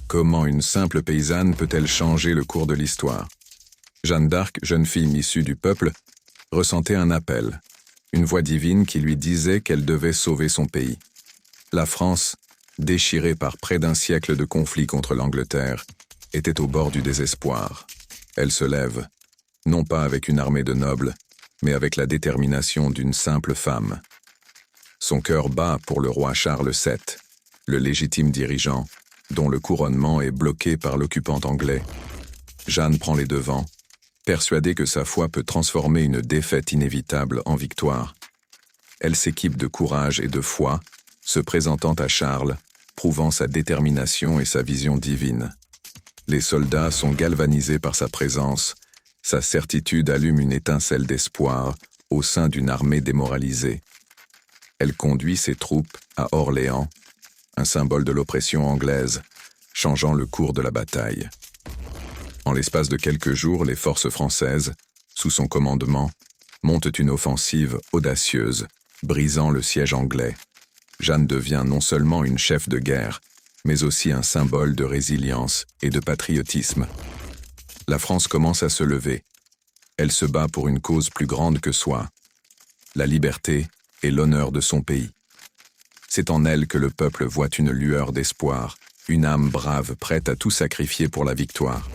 Comment une simple paysanne peut-elle changer le cours de l'histoire? Jeanne d'Arc, jeune fille issue du peuple, ressentait un appel, une voix divine qui lui disait qu'elle devait sauver son pays. La France, déchirée par près d'un siècle de conflits contre l'Angleterre, était au bord du désespoir. Elle se lève, non pas avec une armée de nobles, mais avec la détermination d'une simple femme. Son cœur bat pour le roi Charles VII, le légitime dirigeant, dont le couronnement est bloqué par l'occupant anglais. Jeanne prend les devants, persuadée que sa foi peut transformer une défaite inévitable en victoire. Elle s'équipe de courage et de foi, se présentant à Charles, prouvant sa détermination et sa vision divine. Les soldats sont galvanisés par sa présence, sa certitude allume une étincelle d'espoir au sein d'une armée démoralisée. Elle conduit ses troupes à Orléans, un symbole de l'oppression anglaise, changeant le cours de la bataille. En l'espace de quelques jours, les forces françaises, sous son commandement, montent une offensive audacieuse, brisant le siège anglais. Jeanne devient non seulement une chef de guerre, mais aussi un symbole de résilience et de patriotisme. La France commence à se lever. Elle se bat pour une cause plus grande que soi, la liberté et l'honneur de son pays. C'est en elle que le peuple voit une lueur d'espoir, une âme brave prête à tout sacrifier pour la victoire.